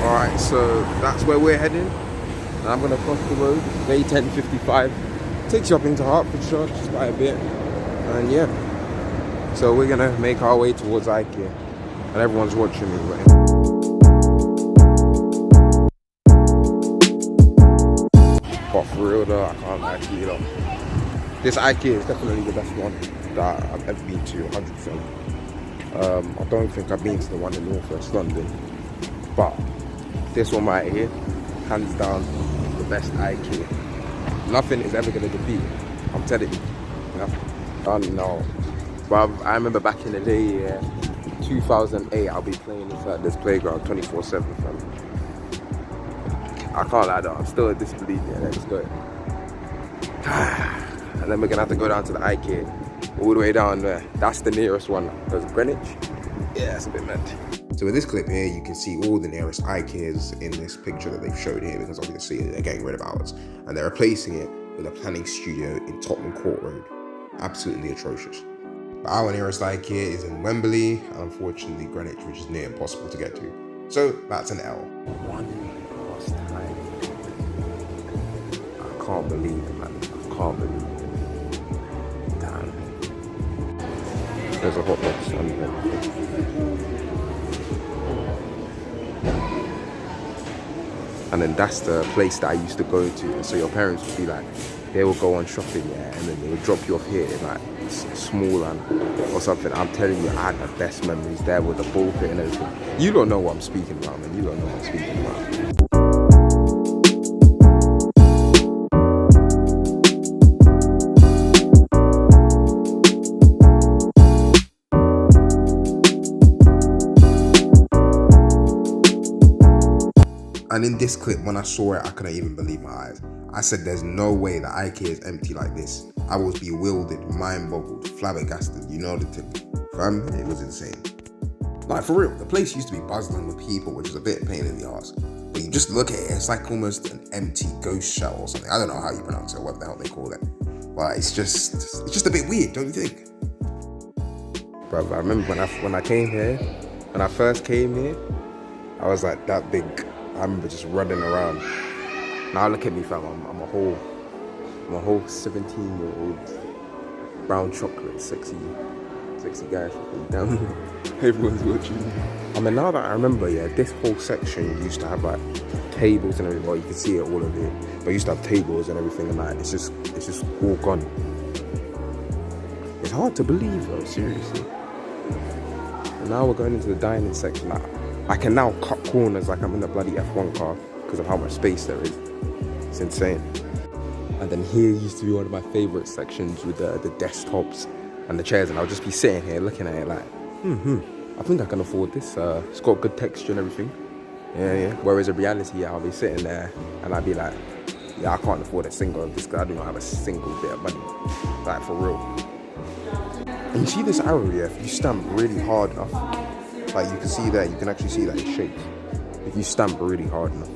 Alright, so that's where we're heading. And I'm gonna cross the road, May 10:55. Takes you up into Hertfordshire just by a bit. And yeah. So we're gonna make our way towards Ikea. And everyone's watching me, right? But for real though, I can't lie to you though. This Ikea is definitely the best one that I've ever been to, 100%. I don't think I've been to the one in North West London. But this one right here, hands down, the best Ikea. Nothing is ever gonna defeat it. I'm telling you. I know. But I remember back in the day, yeah, 2008, I'll be playing inside this playground 24/7, fam. I can't lie though, I'm still in disbelief. Yeah, let's go. And then we're gonna have to go down to the Ikea, all the way down there. That's the nearest one. There's Greenwich. Yeah, it's a bit mad. So in this clip here, you can see all the nearest Ikeas in this picture that they've showed here, because obviously they're getting rid of ours. And they're replacing it with a planning studio in Tottenham Court Road. Absolutely atrocious. But our nearest Ikea is in Wembley, and unfortunately Greenwich, which is near impossible to get to. So that's an L. One last time. I can't believe it, man. I can't believe it. Damn. There's a hot box on there. And then that's the place that I used to go to. So your parents would be like, they would go on shopping, yeah, and then they would drop you off here in like small and or something. I'm telling you, I had the best memories there with the ball pit and everything. You don't know what I'm speaking about, man. You don't know what I'm speaking about. And in this clip, when I saw it, I couldn't even believe my eyes. I said, there's no way that Ikea is empty like this. I was bewildered, mind-boggled, flabbergasted, you know the thing. Fam, it was insane. Like, for real, the place used to be buzzing with people, which is a bit of a pain in the ass. But you just look at it, it's like almost an empty ghost shell or something. I don't know how you pronounce it, what the hell they call it. But it's just a bit weird, don't you think? Bro, I remember when I came here, when I first came here, I was like that big. I remember just running around. Now look at me, fam. I'm a whole 17-year-old brown chocolate, sexy guy. Damn, everyone's watching. I mean, now that I remember, yeah, this whole section used to have like tables and everything. Well, you can see it, all of it. But it used to have tables and everything, and like it's just all gone. It's hard to believe, though. Seriously. And now we're going into the dining section. Like, I can now cut corners like I'm in a bloody F1 car because of how much space there is. It's insane. And then here used to be one of my favorite sections with the desktops and the chairs, and I'll just be sitting here looking at it like, I think I can afford this. It's got good texture and everything. Yeah. Whereas in reality, I'll be sitting there and I'll be like, yeah, I can't afford a single of this because I do not have a single bit of money. Like, for real. And you see this arrow here, if you stamp really hard enough, like you can see there, you can actually see that it shakes if you stamp really hard enough.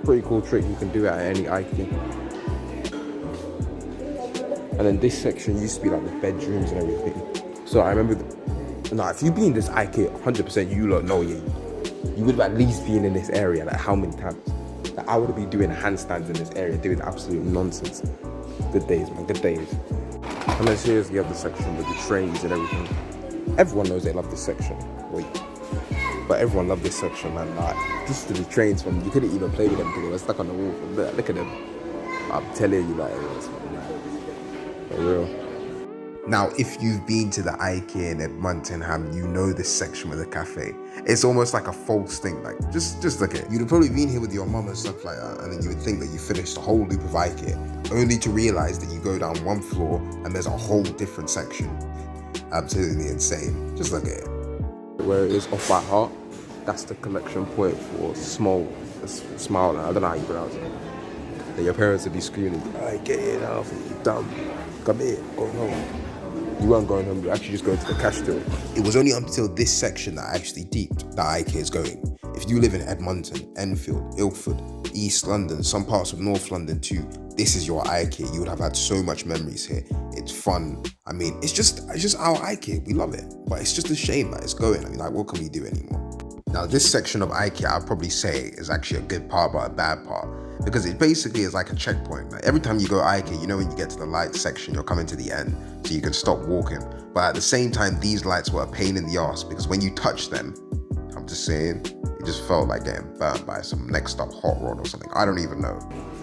Pretty cool trick, you can do it at any Ikea. And then this section used to be like the bedrooms and everything. So I remember, if you've been in this Ikea, 100% you lot know, yeah, you would have at least been in this area like how many times? Like, I would be doing handstands in this area, doing absolute nonsense. Good days, man, good days. And then here's the other section with the trains and everything. Everyone knows they love this section. Wait. But everyone loved this section, man. Like, just to the trains, from you couldn't even play with them because they were stuck on the wall from there. Look at them. I'm telling you, like, it's for real. Now, if you've been to the Ikea in Tottenham, you know this section with the cafe. It's almost like a false thing. Like, just look at it. You'd have probably been here with your mum and stuff like that, and then you would think that you finished the whole loop of Ikea, only to realize that you go down one floor and there's a whole different section. Absolutely insane. Just look at it. Where it is off by heart, that's the collection point for smile. I don't know how you pronounce it. Then your parents would be screaming, "I get it off, you dumb. Come here, go home." You weren't going home, you actually just going to the cash till. It was only until this section that I actually deeped that Ikea is going. If you live in Edmonton, Enfield, Ilford, East London, some parts of North London too, this is your Ikea. You would have had so much memories here. It's fun. I mean, it's just our Ikea. We love it. But it's just a shame that it's going. I mean, like, what can we do anymore? Now, this section of Ikea, I'd probably say, is actually a good part, but a bad part. Because it basically is like a checkpoint. Like every time you go Ikea, you know when you get to the light section, you're coming to the end, so you can stop walking. But at the same time, these lights were a pain in the ass, because when you touch them, I'm just saying, it just felt like getting burnt by some next up hot rod or something. I don't even know.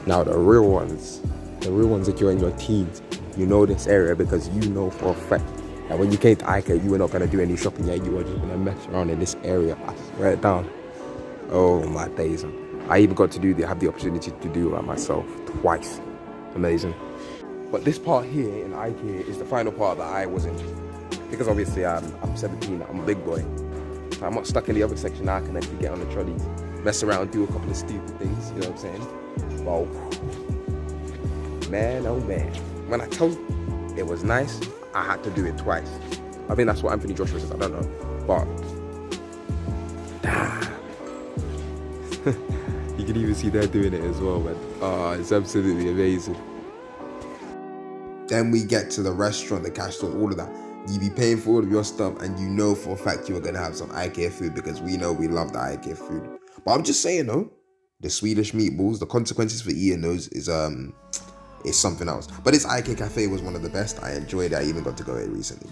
Now, the real ones that you're in your teens, you know this area because you know for a fact that when you came to Ikea, you were not going to do any shopping yet. You were just going to mess around in this area. I swear it down. Oh my days. I even got to have the opportunity to do that myself twice. Amazing. But this part here in Ikea is the final part that I was in. Because obviously I'm 17, I'm a big boy. So I'm not stuck in the other section now. I can actually get on the trolleys, mess around, do a couple of stupid things, you know what I'm saying? Well, man, oh man. When I told you it was nice, I had to do it twice. I think that's what Anthony Joshua says, I don't know. But, damn. You can even see they're doing it as well, man. Oh, it's absolutely amazing. Then we get to the restaurant, the cash stores, all of that. You be paying for all of your stuff, and you know for a fact you are gonna have some Ikea food because we know we love the Ikea food. But I'm just saying though, the Swedish meatballs, the consequences for eating those is something else. But this Ikea cafe was one of the best. I enjoyed it. I even got to go here recently.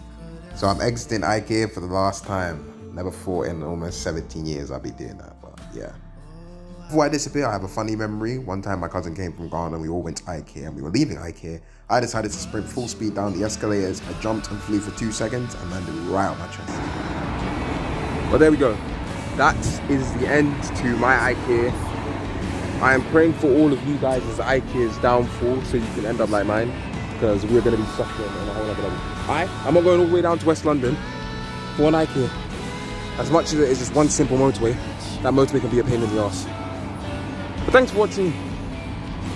So I'm exiting Ikea for the last time. Never thought in almost 17 years I'd be doing that, but yeah. Before I disappear, I have a funny memory. One time my cousin came from Ghana and we all went to Ikea and we were leaving Ikea. I decided to sprint full speed down the escalators. I jumped and flew for 2 seconds and landed right on my chest. Well, there we go. That is the end to my Ikea. I am praying for all of you guys as Ikea's downfall so you can end up like mine, because we're going to be suffering on a whole other level. I'm not going all the way down to West London for one Ikea. As much as it is just one simple motorway, that motorway can be a pain in the arse. But thanks for watching.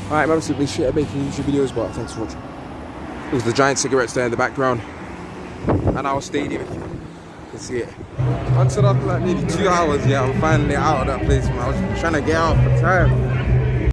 Alright, I'm absolutely shit at making YouTube videos, but thanks for watching. It was the giant cigarettes there in the background. And our stadium. You can see it. Until after like nearly 2 hours, yeah, I'm finally out of that place, man. I was trying to get out for time.